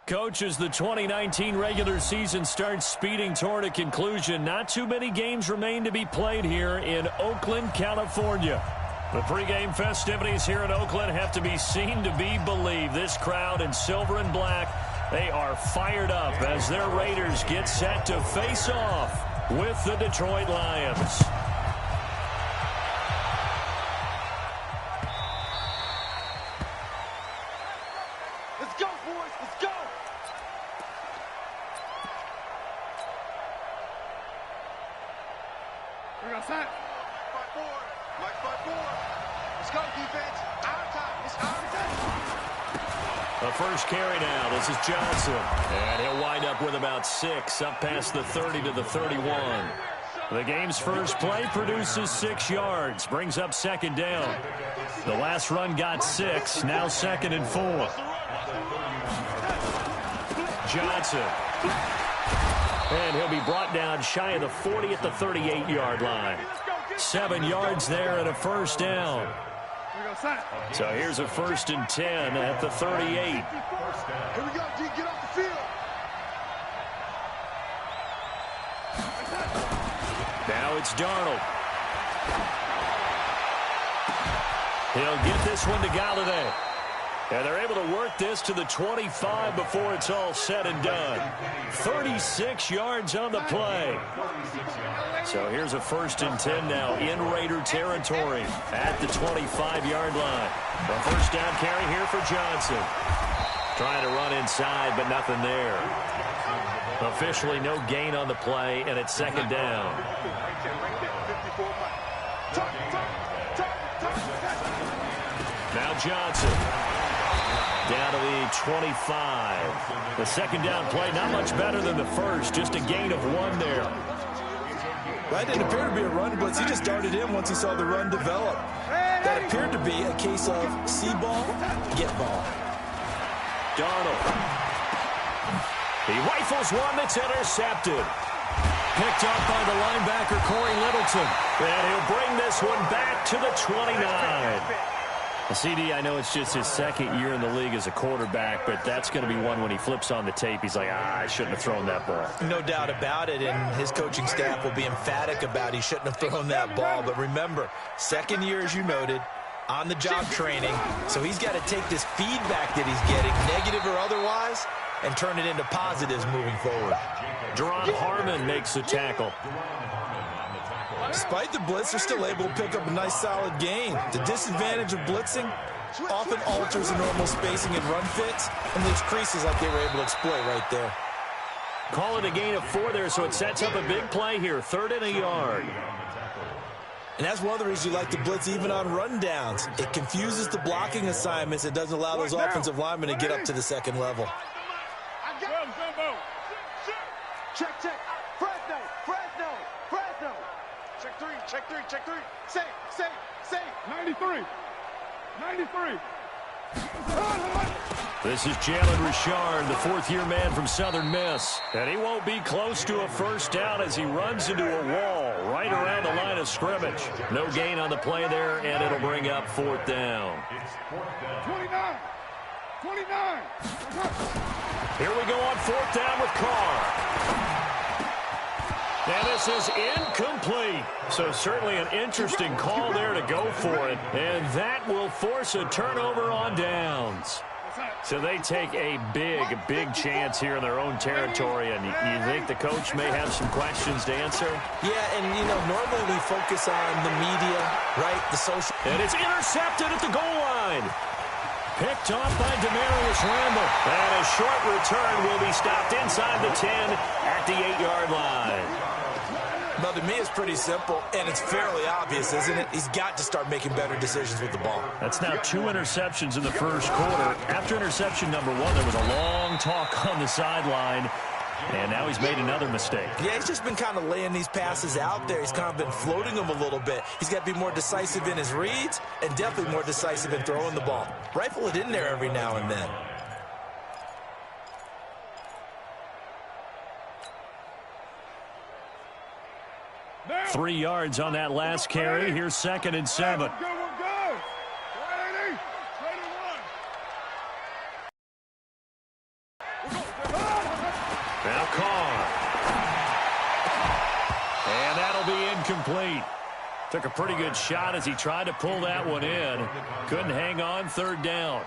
Coach, as the 2019 regular season starts speeding toward a conclusion, not too many games remain to be played here in Oakland, California. The pregame festivities here in Oakland have to be seen to be believed. This crowd in silver and black, they are fired up as their Raiders get set to face off with the Detroit Lions. Let's go, boys. Let's go. We're going to set. 5-4. Mike 5-4. Let's go, defense. Our time. It's our time. The first carry now. This is Johnson. And he'll wind up with about 6, up past the 30 to the 31. The game's first play produces 6 yards, brings up second down. The last run got 6, now 2nd and 4. Johnson. And he'll be brought down shy of the 40 at the 38-yard line. 7 yards there and a first down. So here's a 1st and 10 at the 38. Here we go, D. Get off the field. Now it's Darnold. He'll get this one to Galladay. And they're able to work this to the 25 before it's all said and done. 36 yards on the play. So here's a 1st and 10 now in Raider territory at the 25-yard line. The first down carry here for Johnson. Trying to run inside, but nothing there. Officially no gain on the play, and it's 2nd down. Now Johnson. Down to the 25. The 2nd down play, not much better than the first. Just a gain of 1 there. That didn't appear to be a run blitz. He just darted in once he saw the run develop. That appeared to be a case of see ball, get ball. Darnold. He rifles one that's intercepted. Picked up by the linebacker, Corey Littleton. And he'll bring this one back to the 29. CD, I know it's just his 2nd year in the league as a quarterback, but that's going to be one when he flips on the tape. He's like, I shouldn't have thrown that ball. No doubt about it, and his coaching staff will be emphatic about he shouldn't have thrown that ball. But remember, 2nd year, as you noted, on-the-job training, so he's got to take this feedback that he's getting, negative or otherwise, and turn it into positives moving forward. Jerron Harmon makes the tackle. Despite the blitz, they're still able to pick up a nice solid gain. The disadvantage of blitzing often alters the normal spacing and run fits and leaves creases like they were able to exploit right there. Call it a gain of 4 there, so it sets up a big play here. 3rd and a yard. And that's one of the reasons you like to blitz even on rundowns. It confuses the blocking assignments. It doesn't allow those offensive linemen to get up to the 2nd level. Check. Fresno. Check 3. Say. 93. This is Jalen Richard, the 4th-year man from Southern Miss. And he won't be close to a first down as he runs into a wall right around the line of scrimmage. No gain on the play there, and it'll bring up 4th down. 29. Here we go on 4th down with Carr. And this is incomplete. So certainly an interesting call there to go for it. And that will force a turnover on downs. So they take a big chance here in their own territory. And you think the coach may have some questions to answer? Yeah, and, normally we focus on the media, right, the social. And it's intercepted at the goal line. Picked off by Demarius Randall. And a short return will be stopped inside the 10 at the 8-yard line. Well, to me, it's pretty simple, and it's fairly obvious, isn't it? He's got to start making better decisions with the ball. That's now 2 interceptions in the first quarter. After interception number 1, there was a long talk on the sideline, and now he's made another mistake. Yeah, he's just been kind of laying these passes out there. He's kind of been floating them a little bit. He's got to be more decisive in his reads and definitely more decisive in throwing the ball. Rifle it in there every now and then. Now. 3 yards on that last carry. Here's 2nd and 7. Took a pretty good shot as he tried to pull that one in. Couldn't hang on, third down.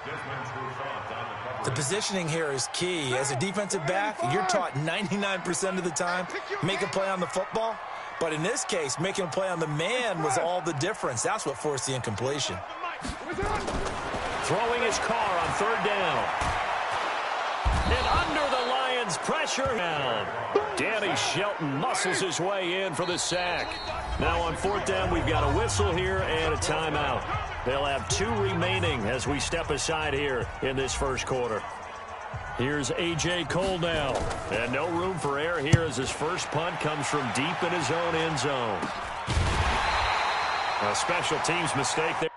The positioning here is key. As a defensive back, you're taught 99% of the time, make a play on the football. But in this case, making a play on the man was all the difference. That's what forced the incompletion. Throwing his car on third down. And under the Lions' pressure down. Danny Shelton muscles his way in for the sack. Now on fourth down, we've got a whistle here and a timeout. They'll have 2 remaining as we step aside here in this first quarter. Here's A.J. Cole now. And no room for error here as his first punt comes from deep in his own end zone. A special teams mistake there.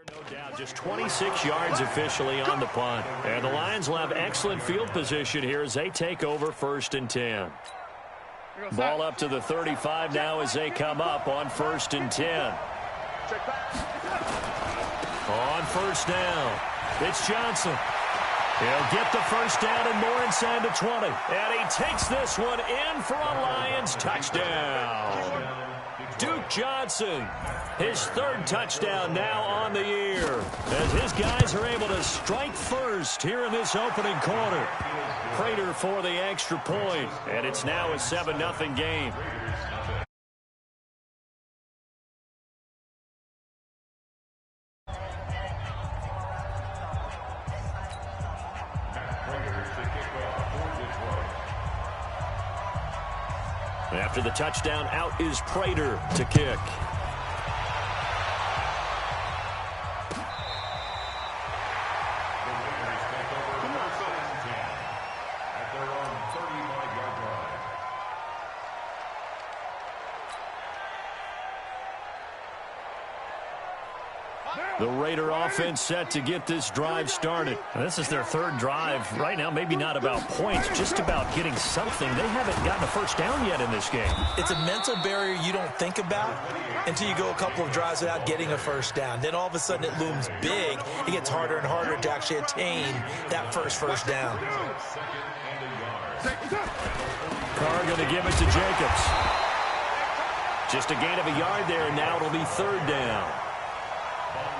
No doubt, just 26 yards officially on the punt. And the Lions will have excellent field position here as they take over first and 10. Ball up to the 35 now as they come up on first and 10. On first down, it's Johnson. He'll get the first down and more inside the 20. And he takes this one in for a Lions touchdown. Duke Johnson, his 3rd touchdown now on the year, as his guys are able to strike first here in this opening quarter. Prater for the extra point, and it's now a 7-0 game. After the touchdown, out is Prater to kick. The Raider offense set to get this drive started. This is their 3rd drive. Right now, maybe not about points, just about getting something. They haven't gotten a first down yet in this game. It's a mental barrier you don't think about until you go a couple of drives without getting a first down. Then all of a sudden it looms big. It gets harder and harder to actually attain that first down. Carr going to give it to Jacobs. Just a gain of a yard there, and now it'll be 3rd down.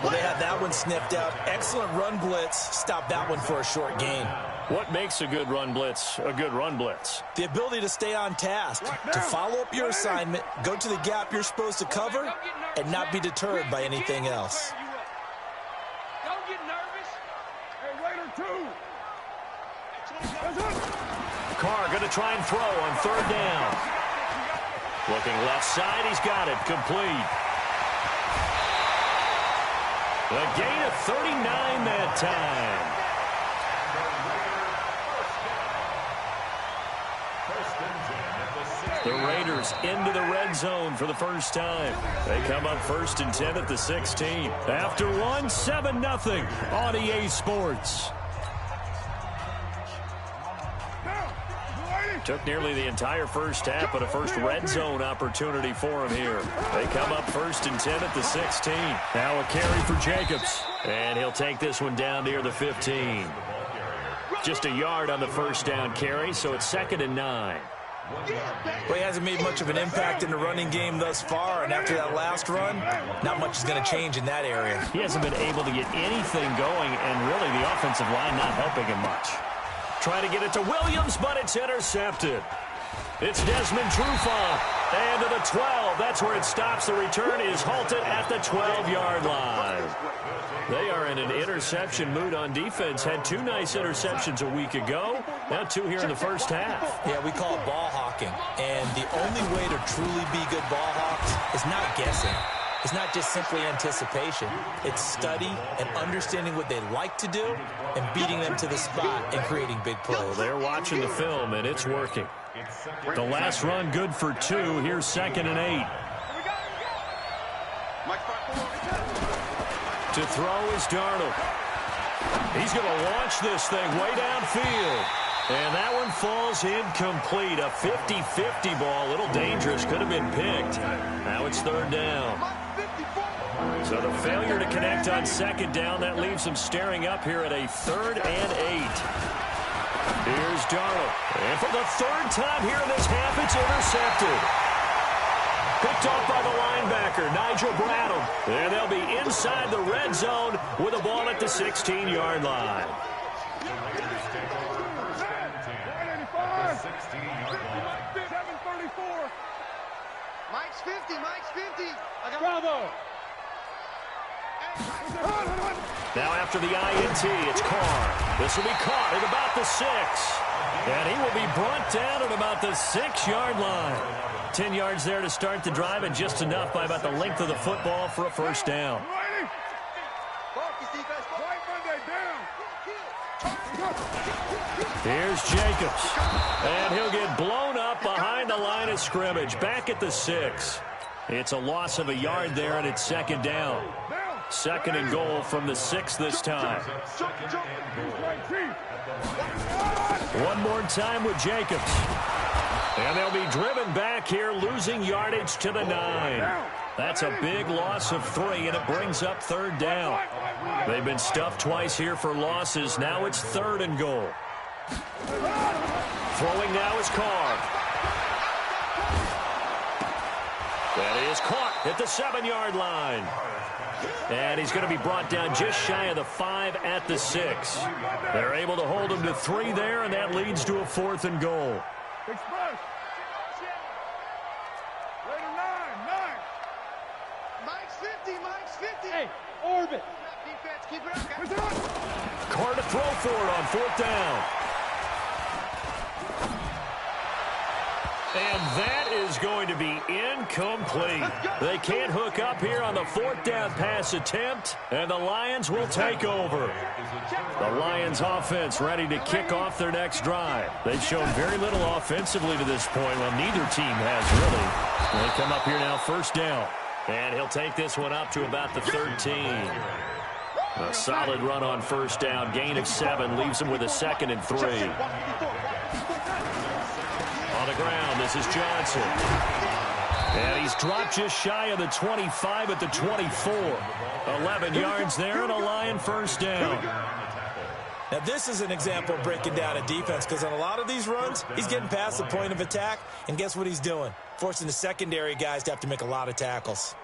Well, they had that one sniffed out. Excellent run blitz. Stop that one for a short gain. What makes a good run blitz a good run blitz? The ability to stay on task, to follow up your assignment, go to the gap you're supposed to cover, and not be deterred by anything else. Don't get nervous. Hey, Raider 2. Carr going to try and throw on 3rd down. Looking left side, he's got it. Complete. A gain of 39 that time. The Raiders into the red zone for the first time. They come up first and 10 at the 16. After one, 7-0 on EA Sports. Took nearly the entire first half, but a first red zone opportunity for him here. They come up first and 10 at the 16. Now a carry for Jacobs. And he'll take this one down near the 15. Just a yard on the first down carry, so it's 2nd and 9. Well, he hasn't made much of an impact in the running game thus far, and after that last run, not much is going to change in that area. He hasn't been able to get anything going, and really the offensive line not helping him much. Trying to get it to Williams, but it's intercepted. It's Desmond Trufant. And to the 12. That's where it stops. The return is halted at the 12-yard line. They are in an interception mood on defense. Had 2 nice interceptions a week ago. Now 2 here in the first half. Yeah, we call it ball hawking. And the only way to truly be good ball hawks is not guessing. It's not just simply anticipation. It's study and understanding what they like to do and beating them to the spot and creating big plays. Well, they're watching the film, and it's working. The last run good for 2. Here's 2nd and 8. To throw is Darnold. He's going to launch this thing way downfield. And that one falls incomplete. A 50-50 ball. A little dangerous. Could have been picked. Now it's third down. So the failure to connect on second down, that leaves them staring up here at a 3rd and 8. Here's Darnold. And for the third time here in this half, it's intercepted. Picked off by the linebacker, Nigel Bradham. And they'll be inside the red zone with the ball at the 16-yard line. Mike's 50, Mike's 50. Bravo. Now after the INT, it's Carr. This will be caught at about the 6. And he will be brought down at about the 6-yard line. 10 yards there to start the drive, and just enough by about the length of the football for a first down. Here's Jacobs. And he'll get blown up behind the line of scrimmage. Back at the 6. It's a loss of a yard there, and it's second down. Second and goal from the 6 this time. One more time with Jacobs. And they'll be driven back here, losing yardage to the 9. That's a big loss of 3, and it brings up third down. They've been stuffed twice here for losses. Now it's third and goal. Throwing now is Carr. That is caught at the 7-yard line. And he's going to be brought down just shy of the 5 at the 6. They're able to hold him to 3 there, and that leads to a 4th and goal. Express. Later 9. Mike's 50, Mike's 50. Hey, orbit. Defense, keep it up. Carr to throw for it on 4th down. And that is going to be incomplete. They can't hook up here on the 4th down pass attempt, and the Lions will take over. The Lions offense ready to kick off their next drive. They've shown very little offensively to this point. Well, neither team has really. They come up here now, first down. And he'll take this one up to about the 13. A solid run on first down. Gain of 7 leaves him with a 2nd and 3. On the ground, this is Johnson. And he's dropped just shy of the 25 at the 24. 11 yards there and a Lion first down. Now, this is an example of breaking down a defense, because on a lot of these runs, he's getting past the point of attack, and guess what he's doing? Forcing the secondary guys to have to make a lot of tackles.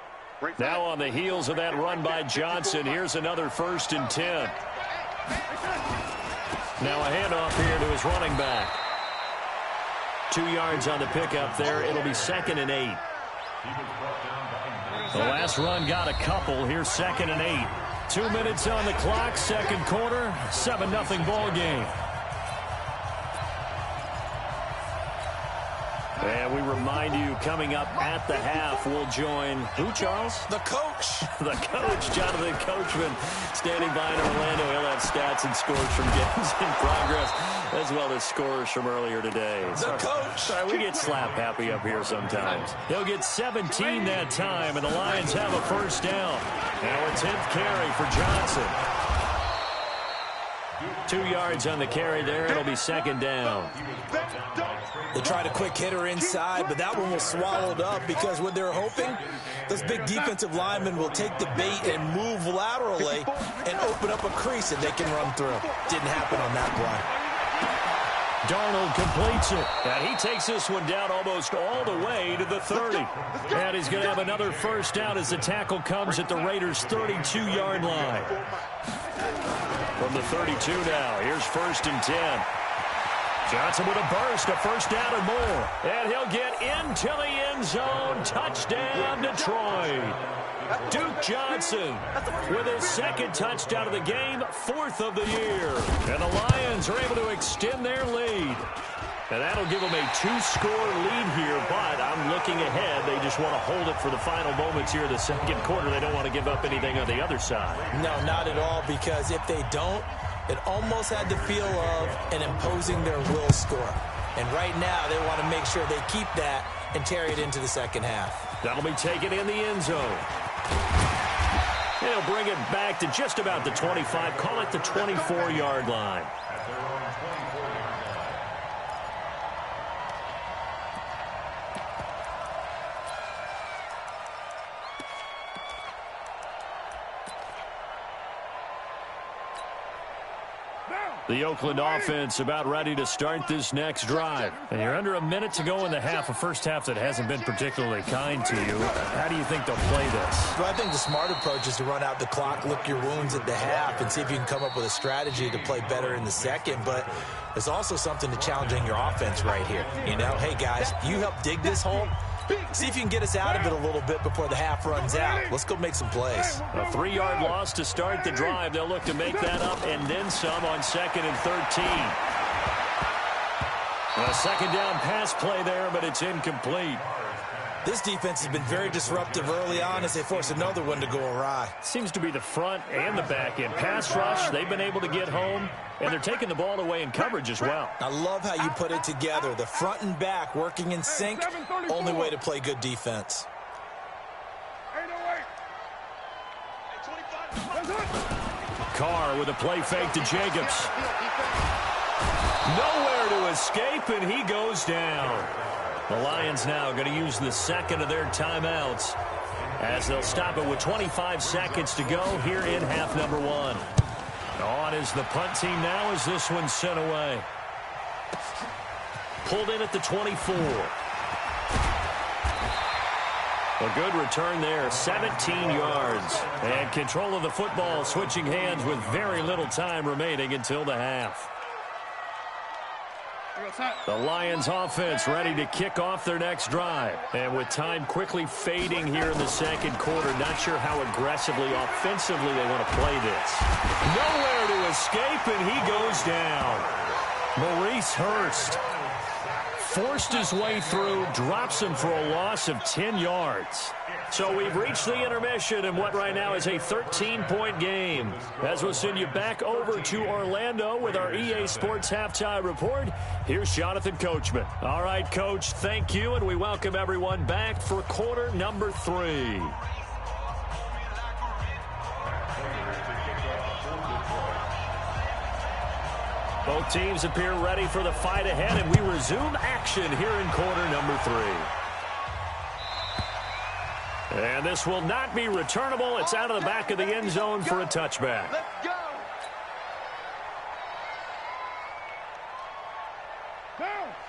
Now on the heels of that run by Johnson, here's another 1st and 10. Now a handoff here to his running back. 2 yards on the pickup there. It'll be 2nd and 8. The last run got a couple. Here's 2nd and 8. 2 minutes on the clock, second quarter, 7-0 ball game. And we remind you, coming up at the half, we'll join who, Charles? The coach. The coach, Jonathan Coachman, standing by in Orlando. He'll have stats and scores from games in progress, as well as scores from earlier today. The coach. Sorry, we get slap happy up here sometimes. He'll get 17 that time, and the Lions have a first down. Now a 10th carry for Johnson. 2 yards on the carry there. It'll be second down. They tried a quick hitter inside, but that one was swallowed up because what they're hoping, those big defensive linemen will take the bait and move laterally and open up a crease that they can run through. Didn't happen on that play. Darnold completes it. And he takes this one down almost all the way to the 30. And he's going to have another first down as the tackle comes at the Raiders' 32-yard line. From the 32 now, here's 1st and 10. Johnson with a burst, a first down and more. And he'll get into the end zone. Touchdown, Detroit. Duke Johnson with his 2nd touchdown of the game, 4th of the year. And the Lions are able to extend their lead. And that'll give them a 2-score lead here, but I'm looking ahead. They just want to hold it for the final moments here in the second quarter. They don't want to give up anything on the other side. No, not at all, because if they don't, it almost had the feel of an imposing their will score. And right now, they want to make sure they keep that and carry it into the second half. That'll be taken in the end zone. And he'll bring it back to just about the 25, call it the 24-yard line. The Oakland offense about ready to start this next drive. And you're under a minute to go in the half, a first half that hasn't been particularly kind to you. How do you think they'll play this? Well, I think the smart approach is to run out the clock, lick your wounds at the half, and see if you can come up with a strategy to play better in the second. But there's also something to challenging your offense right here. You know, hey, guys, you help dig this hole. See if you can get us out of it a little bit before the half runs out. Let's go make some plays. A 3-yard loss to start the drive. They'll look to make that up and then some on 2nd and 13. A second down pass play there, but it's incomplete. This defense has been very disruptive early on as they force another one to go awry. Seems to be the front and the back end. Pass rush, they've been able to get home, and they're taking the ball away in coverage as well. I love how you put it together. The front and back working in sync, only way to play good defense. 808. Carr with a play fake to Jacobs. Nowhere to escape, and he goes down. The Lions now going to use the second of their timeouts as they'll stop it with 25 seconds to go here in half number 1. On is the punt team now as this one's sent away. Pulled in at the 24. A good return there, 17 yards. And control of the football switching hands with very little time remaining until the half. The Lions offense ready to kick off their next drive. And with time quickly fading here in the second quarter, not sure how aggressively, offensively they want to play this. Nowhere to escape, and he goes down. Maurice Hurst forced his way through, drops him for a loss of 10 yards. So we've reached the intermission in what right now is a 13-point game. As we'll send you back over to Orlando with our EA Sports Halftime Report, here's Jonathan Coachman. All right, Coach, thank you, and we welcome everyone back for quarter number 3. Both teams appear ready for the fight ahead, and we resume action here in quarter number 3. And this will not be returnable. It's out of the back of the end zone for a touchback. Let's go.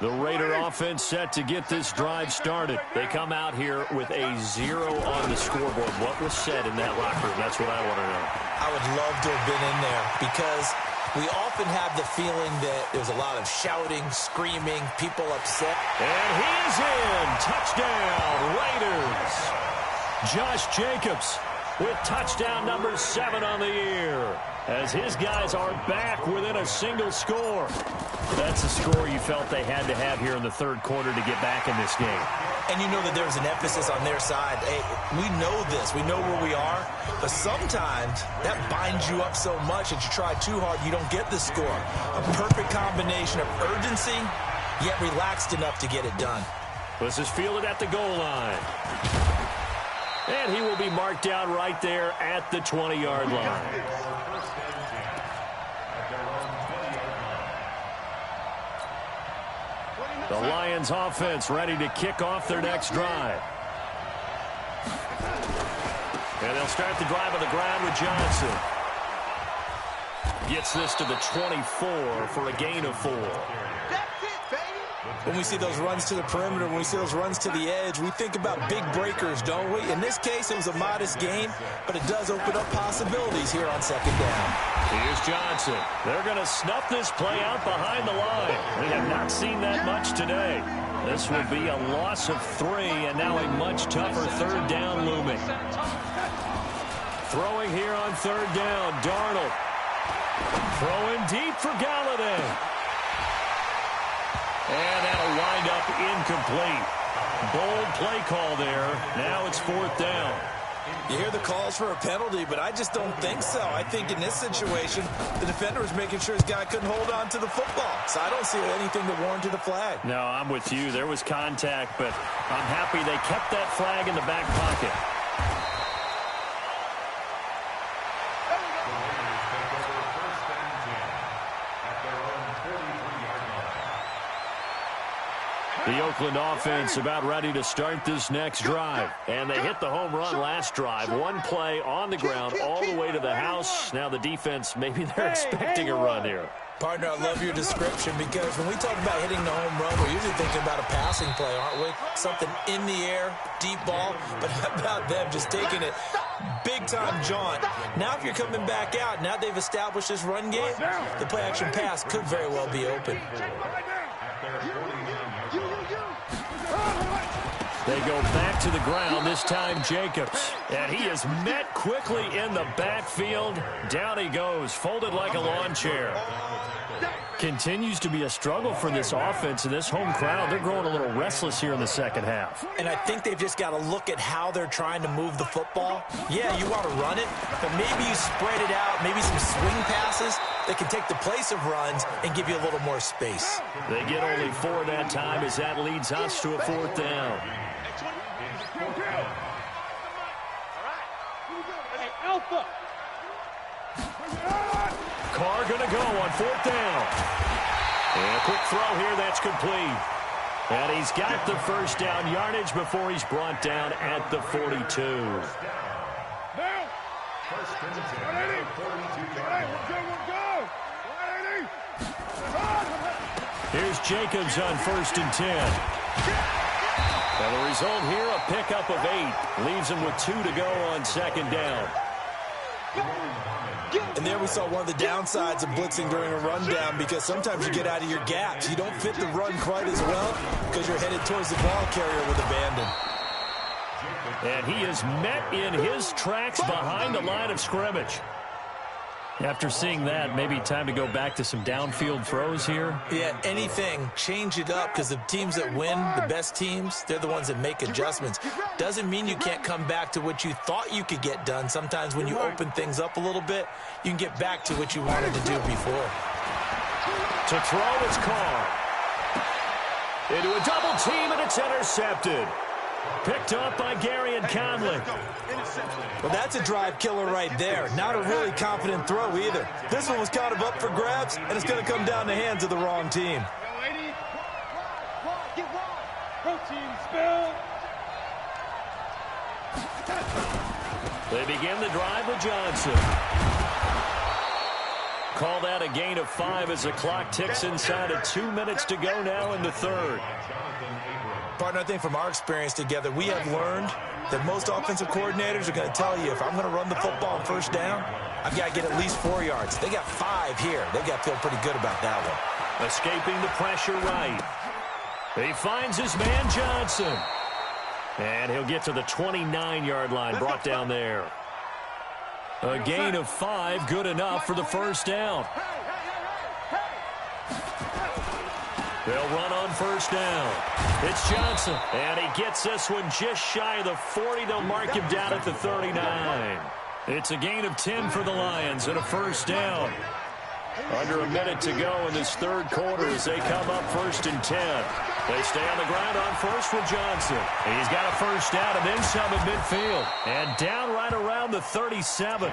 The Raider offense set to get this drive started. They come out here with a 0 on the scoreboard. What was said in that locker room? That's what I want to know. I would love to have been in there because we often have the feeling that there's a lot of shouting, screaming, people upset. And he is in. Touchdown, Raiders. Josh Jacobs with touchdown number 7 on the year as his guys are back within a single score. That's a score you felt they had to have here in the third quarter to get back in this game. And you know that there's an emphasis on their side. Hey, we know this. We know where we are. But sometimes that binds you up so much that you try too hard, you don't get the score. A perfect combination of urgency, yet relaxed enough to get it done. This is fielded at the goal line. And he will be marked down right there at the 20-yard line. The Lions offense ready to kick off their next drive. And they'll start the drive on the ground with Johnson. Gets this to the 24 for a gain of 4. When we see those runs to the perimeter, when we see those runs to the edge, we think about big breakers, don't we? In this case, it was a modest gain, but it does open up possibilities here on second down. Here's Johnson. They're going to snuff this play out behind the line. We have not seen that much today. This will be a loss of 3, and now a much tougher third down looming. Throwing here on third down, Darnold. Throwing deep for Galladay. And that'll wind up incomplete. Bold play call there. Now it's 4th down. You hear the calls for a penalty, but I just don't think so. I think in this situation, the defender was making sure his guy couldn't hold on to the football. So I don't see anything that warranted a flag. No, I'm with you. There was contact, but I'm happy they kept that flag in the back pocket. The Oakland offense about ready to start this next drive. And they hit the home run last drive. One play on the ground all the way to the house. Now the defense, maybe they're expecting a run here. Partner, I love your description because when we talk about hitting the home run, we're usually thinking about a passing play, aren't we? Something in the air, deep ball. But how about them just taking it big-time jaunt? Now if you're coming back out, now they've established this run game, the play-action pass could very well be open. They go back to the ground, this time Jacobs. And he is met quickly in the backfield. Down he goes, folded like a lawn chair. Continues to be a struggle for this offense and this home crowd. They're growing a little restless here in the second half. And I think they've just got to look at how they're trying to move the football. Yeah, you want to run it, but maybe you spread it out, maybe some swing passes that can take the place of runs and give you a little more space. They get only 4 that time as that leads us to a 4th down. Hey, Alpha. Carr going to go on 4th down. And a quick throw here, that's complete. And he's got the first down yardage before he's brought down at the 42. Now. Here's Jacobs on 1st and 10. And the result here, a pickup of 8. Leaves him with 2 to go on 2nd down. And there we saw one of the downsides of blitzing during a rundown because sometimes you get out of your gaps. You don't fit the run quite as well because you're headed towards the ball carrier with abandon. And he is met in his tracks behind the line of scrimmage. After seeing that, maybe time to go back to some downfield throws here. Yeah, anything. Change it up because the teams that win, the best teams, they're the ones that make adjustments. Doesn't mean you can't come back to what you thought you could get done. Sometimes when you open things up a little bit, you can get back to what you wanted to do before. To throw is Carr. Into a double team, and it's intercepted. Picked up by Gary and Conley. Well, that's a drive killer right there. Not a really confident throw either. This one was kind of up for grabs, and it's going to come down the hands of the wrong team. Protein spill. They begin the drive with Johnson. Call that a gain of 5 as the clock ticks inside of 2 minutes to go now in the 3rd. Partner, I think from our experience together, we have learned that most offensive coordinators are going to tell you, if I'm going to run the football on 1st down, I've got to get at least 4 yards. They got 5 here. They got to feel pretty good about that one. Escaping the pressure right. He finds his man Johnson. And he'll get to the 29-yard line, brought down there. A gain of 5, good enough for the 1st down. They'll run on 1st down. It's Johnson, and he gets this one just shy of the 40. They'll mark him down at the 39. It's a gain of 10 for the Lions and a 1st down. Under a minute to go in this 3rd quarter as they come up 1st and 10. They stay on the ground on 1st with Johnson. He's got a 1st down and then some at midfield. And down right around the 37.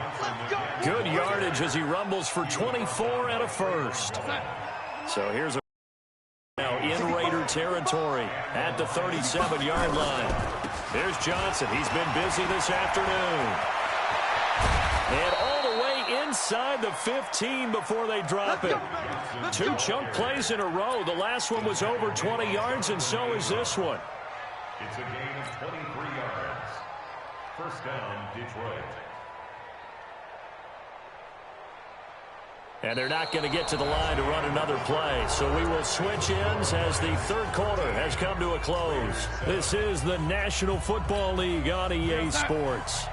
Good yardage as he rumbles for 24 and a 1st. So here's a now in Raider territory at the 37-yard line. There's Johnson. He's been busy this afternoon. And all the way inside the 15 before they drop it. 2 chunk plays in a row. The last one was over 20 yards, and so is this one. It's a gain of 23 yards. 1st down, Detroit. And they're not going to get to the line to run another play. So we will switch ends as the 3rd quarter has come to a close. This is the National Football League on EA Sports.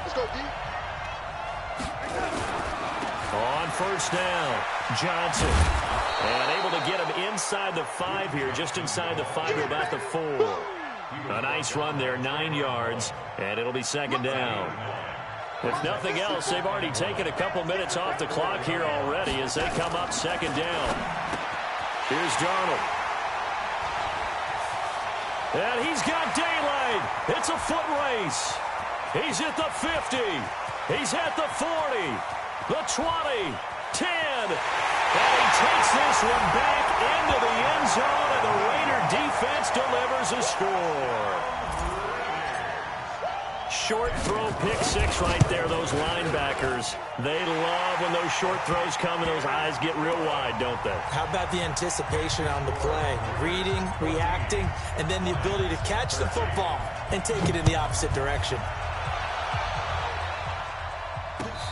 Let's go, D. On 1st down, Johnson. And able to get him inside the 5 here, just inside the 5 to about the 4. A nice run there, 9 yards, and it'll be 2nd down. If nothing else, they've already taken a couple minutes off the clock here already as they come up 2nd down. Here's Darnold. And he's got daylight. It's a foot race. He's at the 50. He's at the 40. The 20. 10. And he takes this one back into the end zone, and the Raider defense delivers a score. Short throw, pick six right there. Those linebackers, they love when those short throws come and those eyes get real wide, don't they? How about the anticipation on the play? Reading, reacting, and then the ability to catch the football and take it in the opposite direction.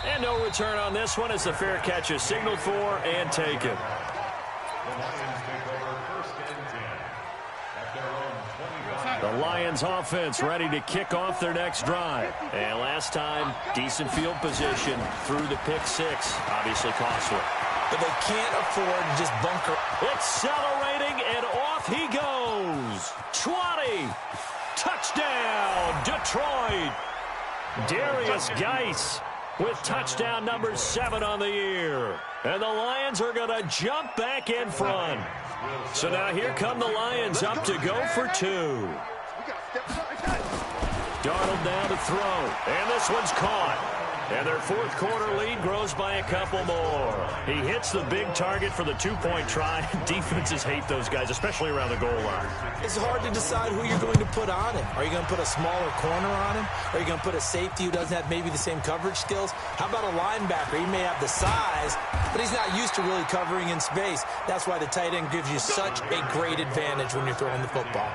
And no return on this one as the fair catch is signaled for and taken. The Lions offense ready to kick off their next drive. And last time, decent field position through the pick six. Obviously costly. But they can't afford to just bunker. Accelerating, and off he goes. 20. Touchdown, Detroit. Darius Geis with touchdown number 7 on the year. And the Lions are going to jump back in front. So now here come the Lions up to go for 2. Darnold now to throw. And this one's caught. And their fourth quarter lead grows by a couple more. He hits the big target for the 2-point try. Defenses hate those guys, especially around the goal line. It's hard to decide who you're going to put on him. Are you going to put a smaller corner on him? Are you going to put a safety who doesn't have maybe the same coverage skills? How about a linebacker? He may have the size, but he's not used to really covering in space. That's why the tight end gives you such a great advantage when you're throwing the football.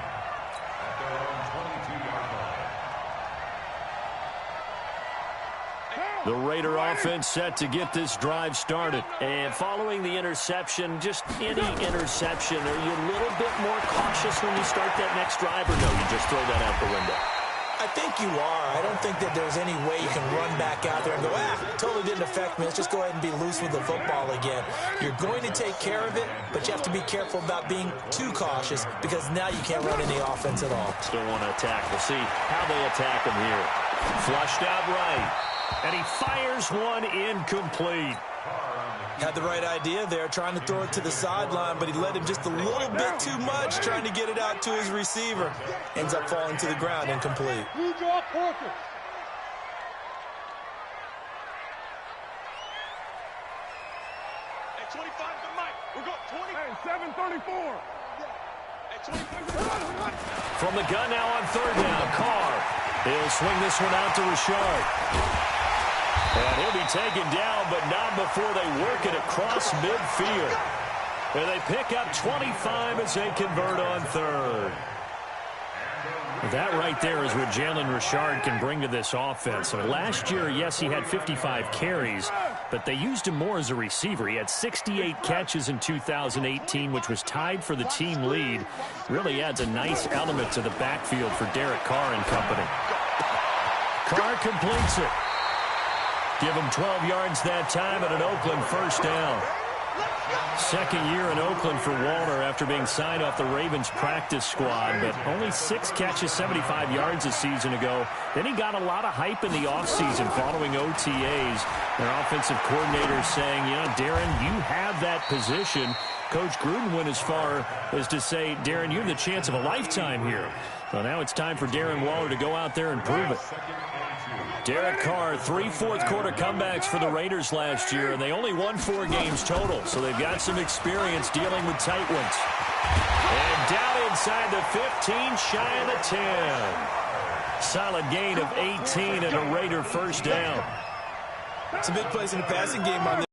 The Raider offense set to get this drive started. And following the interception, just any interception, are you a little bit more cautious when you start that next drive, or no, you just throw that out the window? I think you are. I don't think that there's any way you can run back out there and go, totally didn't affect me. Let's just go ahead and be loose with the football again. You're going to take care of it, but you have to be careful about being too cautious because now you can't run any offense at all. Still want to attack. We'll see how they attack him here. Flushed out right. And he fires one incomplete. Had the right idea there, trying to throw it to the sideline, but he let him just a little bit too much, trying to get it out to his receiver. Ends up falling to the ground, incomplete. Blue draw Parker. At 25 to Mike. We're going 20. Hey, 7:34. At 25. From the gun now on third down, Carr. He'll swing this one out to Richard. And he'll be taken down, but not before they work it across midfield. And they pick up 25 as they convert on third. That right there is what Jalen Richard can bring to this offense. So last year, yes, he had 55 carries, but they used him more as a receiver. He had 68 catches in 2018, which was tied for the team lead. Really adds a nice element to the backfield for Derek Carr and company. Carr completes it. Give him 12 yards that time and an Oakland first down. Second year in Oakland for Walter after being signed off the Ravens practice squad, but only 6 catches, 75 yards a season ago. Then he got a lot of hype in the offseason following OTAs. Their offensive coordinator saying, you know, Darren, you have that position. Coach Gruden went as far as to say, Darren, you have the chance of a lifetime here. So now it's time for Darren Waller to go out there and prove it. Derek Carr, 3 fourth-quarter comebacks for the Raiders last year, and they only won 4 games total, so they've got some experience dealing with tight ones. And down inside the 15, shy of the 10. Solid gain of 18 and a Raider first down. It's a big place in the passing game on this.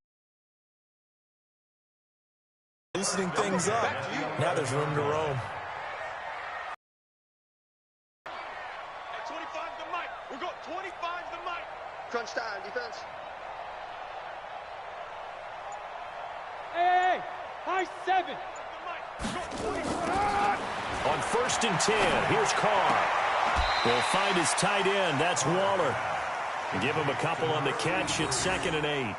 Loosening things up. Now there's room to roam. Crunch time, defense. Hey, high 7. On 1st and 10, here's Carr. He'll find his tight end. That's Waller. And give him a couple on the catch. It's 2nd and 8.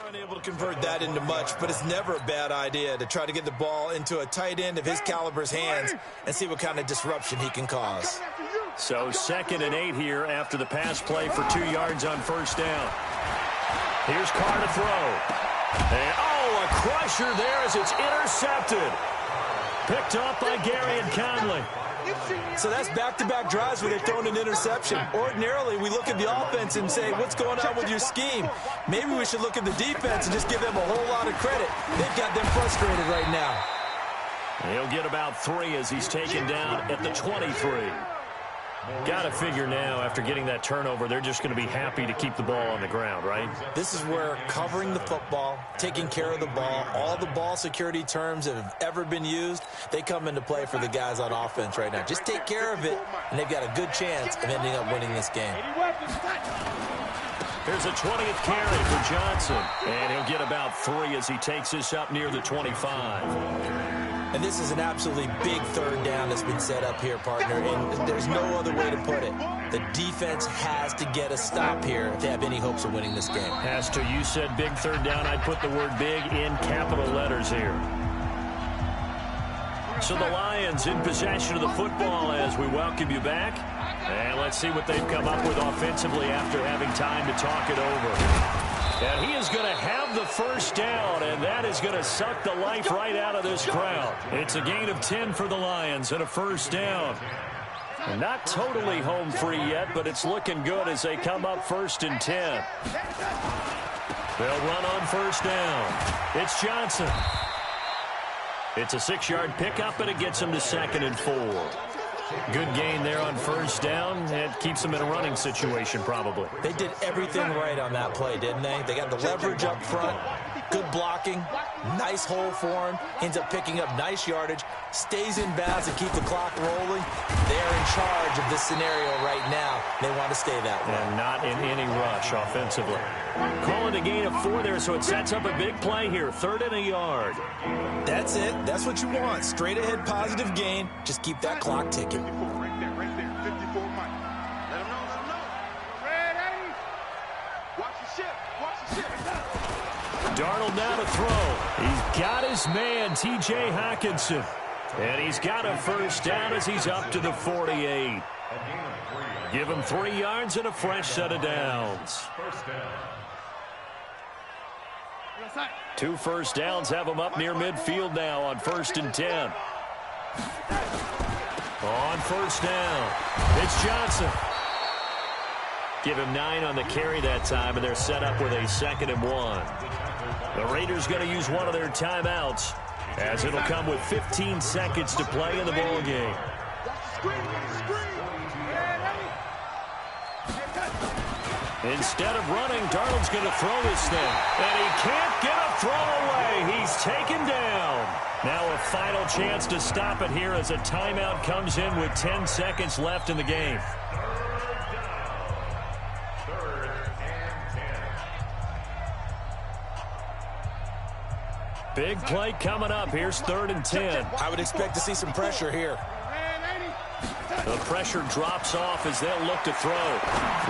Unable to convert that into much, but it's never a bad idea to try to get the ball into a tight end of his caliber's hands and see what kind of disruption he can cause. So 2nd and 8 here after the pass play for 2 yards on first down. Here's Carr to throw. And, a crusher there as it's intercepted. Picked up by Gary and Conley. So that's back-to-back drives where they've thrown an interception. Ordinarily, we look at the offense and say, what's going on with your scheme? Maybe we should look at the defense and just give them a whole lot of credit. They've got them frustrated right now. He'll get about 3 as he's taken down at the 23. Got to figure now, after getting that turnover, they're just going to be happy to keep the ball on the ground, right? This is where covering the football, taking care of the ball, all the ball security terms that have ever been used, they come into play for the guys on offense right now. Just take care of it, and they've got a good chance of ending up winning this game. Here's a 20th carry for Johnson, and he'll get about 3 as he takes this up near the 25. And this is an absolutely big third down that's been set up here, partner, and there's no other way to put it. The defense has to get a stop here if they have any hopes of winning this game. Has to. You said big third down. I'd put the word big in capital letters here. So the Lions in possession of the football as we welcome you back. And let's see what they've come up with offensively after having time to talk it over. And he is going to have the first down, and that is going to suck the life right out of this crowd. It's a gain of 10 for the Lions and a first down. And not totally home free yet, but it's looking good as they come up 1st and 10. They'll run on first down. It's Johnson. It's a 6-yard pickup, and it gets him to 2nd and 4. Good gain there on first down. It keeps them in a running situation, probably. They did everything right on that play, didn't they? They got the leverage up front, good blocking, nice hole for him, ends up picking up nice yardage, stays in bounds and keep the clock rolling. They are in charge of this scenario right now. They want to stay that way. And not in any rush offensively. Calling a gain of 4 there, so it sets up a big play here. 3rd and a yard. That's it. That's what you want. Straight ahead positive gain. Just keep that clock ticking. 54 right there. 54 Mike. Let him know, let him know. Ready? Watch the ship. Watch the ship. Darnold now to throw. He's got his man, T.J. Hockenson. And he's got a first down as he's up to the 48. Give him 3 yards and a fresh set of downs. 2 first downs have him up near midfield now on 1st and 10. On first down, it's Johnson. Give him 9 on the carry that time, and they're set up with a 2nd and 1. The Raiders going to use one of their timeouts, as it'll come with 15 seconds to play in the ball game. Instead of running, Darnold's going to throw this thing. And he can't get a throw away. He's taken down. Now a final chance to stop it here as a timeout comes in with 10 seconds left in the game. Big play coming up. Here's 3rd and 10. I would expect to see some pressure here. The pressure drops off as they'll look to throw.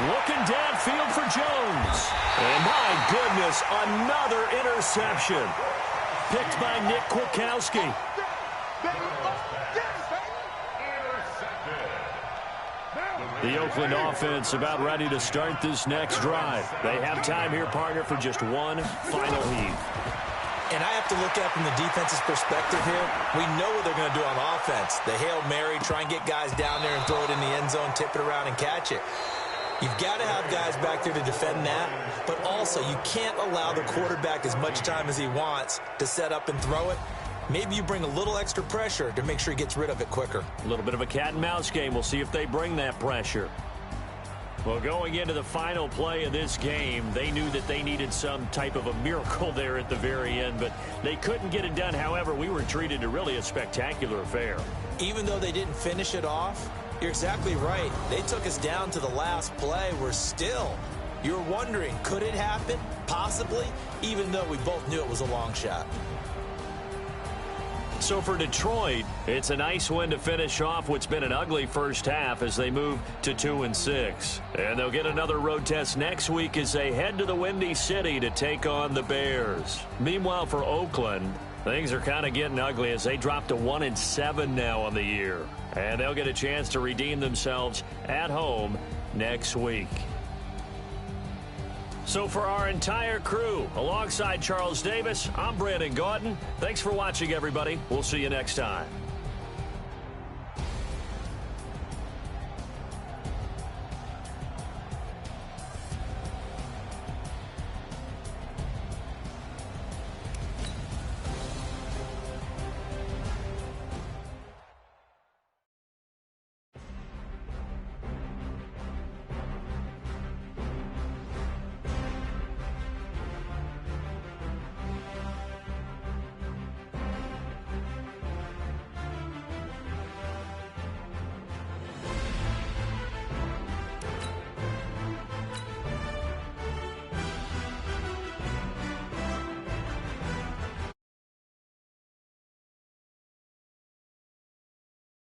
Looking downfield for Jones. And my goodness, another interception. Picked by Nick Kwiatkowski. The Oakland offense about ready to start this next drive. They have time here, partner, for just one final heave. And I have to look at from the defense's perspective here. We know what they're going to do on offense. The Hail Mary, try and get guys down there and throw it in the end zone, tip it around and catch it. You've got to have guys back there to defend that, but also you can't allow the quarterback as much time as he wants to set up and throw it. Maybe you bring a little extra pressure to make sure he gets rid of it quicker. A little bit of a cat and mouse game. We'll see if they bring that pressure. Well, going into the final play of this game, they knew that they needed some type of a miracle there at the very end, but they couldn't get it done. However, we were treated to really a spectacular affair. Even though they didn't finish it off, you're exactly right. They took us down to the last play. We're still, you're wondering, could it happen? Possibly, even though we both knew it was a long shot. So for Detroit, it's a nice win to finish off what's been an ugly first half as they move to 2-6. And they'll get another road test next week as they head to the Windy City to take on the Bears. Meanwhile, for Oakland, things are kind of getting ugly as they drop to 1-7 now on the year. And they'll get a chance to redeem themselves at home next week. So for our entire crew, alongside Charles Davis, I'm Brandon Gaudin. Thanks for watching, everybody. We'll see you next time.